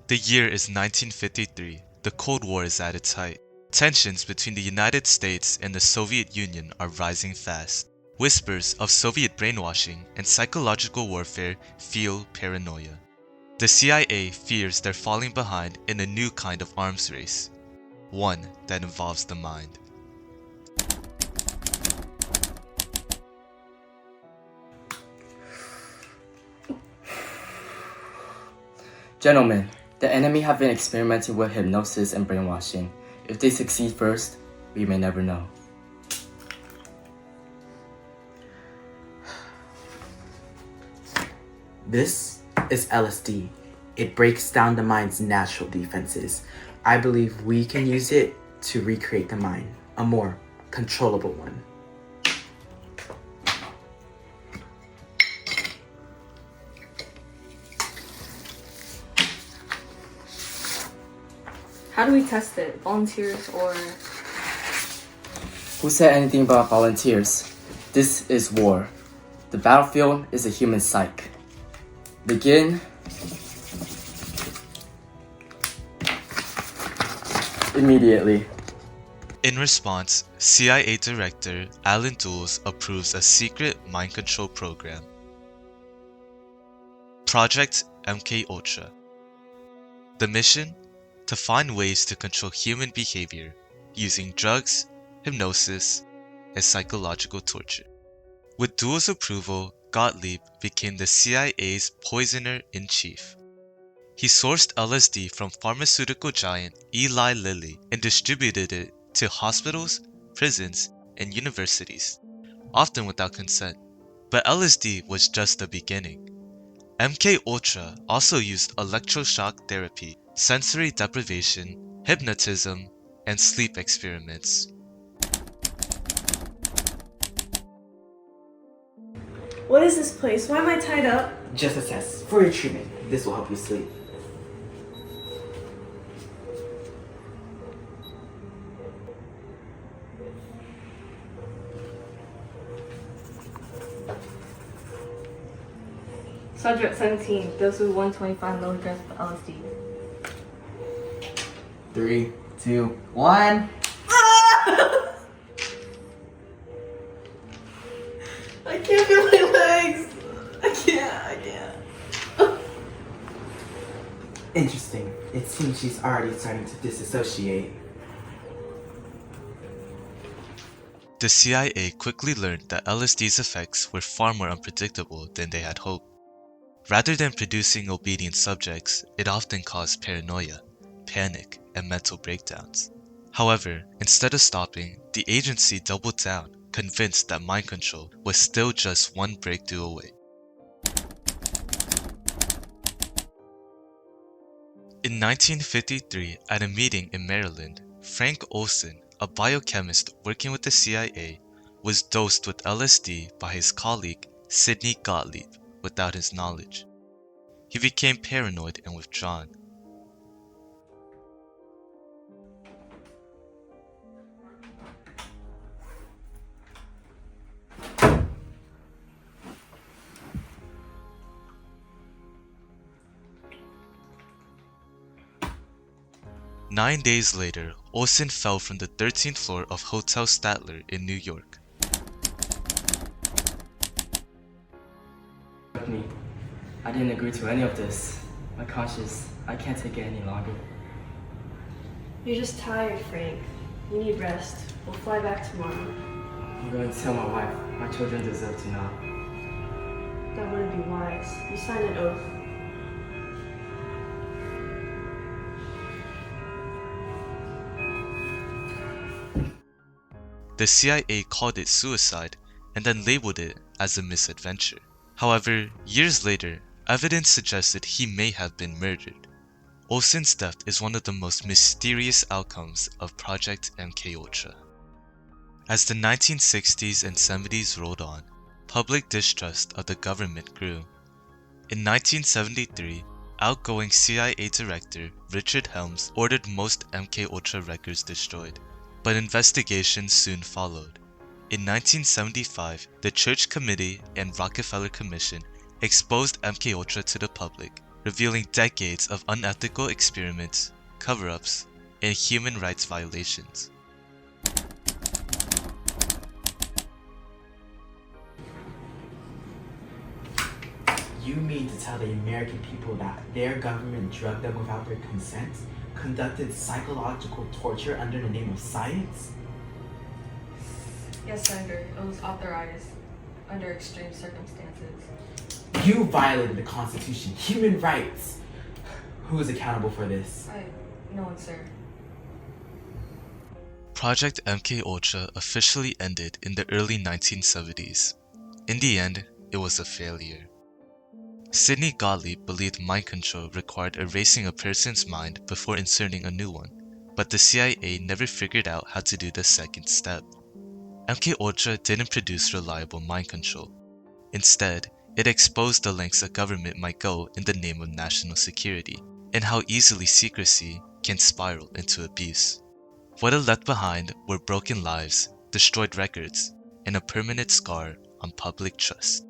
The year is 1953. The Cold War is at its height. Tensions between the United States and the Soviet Union are rising fast. Whispers of Soviet brainwashing and psychological warfare fuel paranoia. The CIA fears they're falling behind in a new kind of arms race, one that involves the mind. Gentlemen, the enemy have been experimenting with hypnosis and brainwashing. If they succeed first, we may never know. This is LSD. It breaks down the mind's natural defenses. I believe we can use it to recreate the mind, a more controllable one. How do we test it? Volunteers or... Who said anything about volunteers? This is war. The battlefield is a human psyche. Begin immediately. In response, CIA Director Alan Dulles approves a secret mind control program. Project MKUltra. The mission? To find ways to control human behavior using drugs, hypnosis, and psychological torture. With Dulles' approval, Gottlieb became the CIA's poisoner-in-chief. He sourced LSD from pharmaceutical giant Eli Lilly and distributed it to hospitals, prisons, and universities, often without consent. But LSD was just the beginning. MKUltra also used electroshock therapy, sensory deprivation, hypnotism, and sleep experiments. What is this place? Why am I tied up? Just a test for your treatment. This will help you sleep. Subject 17, dose of 125 milligrams of LSD. 3, 2, 1. I can't feel my legs. I can't. Interesting. It seems she's already starting to disassociate. The CIA quickly learned that LSD's effects were far more unpredictable than they had hoped. Rather than producing obedient subjects, it often caused paranoia, panic, and mental breakdowns. However, instead of stopping, the agency doubled down, convinced that mind control was still just one breakthrough away. In 1953, at a meeting in Maryland, Frank Olson, a biochemist working with the CIA, was dosed with LSD by his colleague Sidney Gottlieb without his knowledge. He became paranoid and withdrawn. Nine days later, Olson fell from the 13th floor of Hotel Statler in New York. Me. I didn't agree to any of this. My conscience, I can't take it any longer. You're just tired, Frank. You need rest. We'll fly back tomorrow. I'm going to tell my wife. My children deserve to know. That wouldn't be wise. You signed an oath. The CIA called it suicide and then labeled it as a misadventure. However, years later, evidence suggested he may have been murdered. Olson's death is one of the most mysterious outcomes of Project MKUltra. As the 1960s and 70s rolled on, public distrust of the government grew. In 1973, outgoing CIA Director Richard Helms ordered most MKUltra records destroyed, but investigations soon followed. In 1975, the Church Committee and Rockefeller Commission exposed MKUltra to the public, revealing decades of unethical experiments, cover-ups, and human rights violations. You mean to tell the American people that their government drugged them without their consent, conducted psychological torture under the name of science? Yes, Senator. It was authorized under extreme circumstances. You violated the Constitution, human rights. Who is accountable for this? No one, sir. Project MKUltra officially ended in the early 1970s. In the end, it was a failure. Sidney Gottlieb believed mind control required erasing a person's mind before inserting a new one, but the CIA never figured out how to do the second step. MKUltra didn't produce reliable mind control. Instead, it exposed the lengths a government might go in the name of national security, and how easily secrecy can spiral into abuse. What it left behind were broken lives, destroyed records, and a permanent scar on public trust.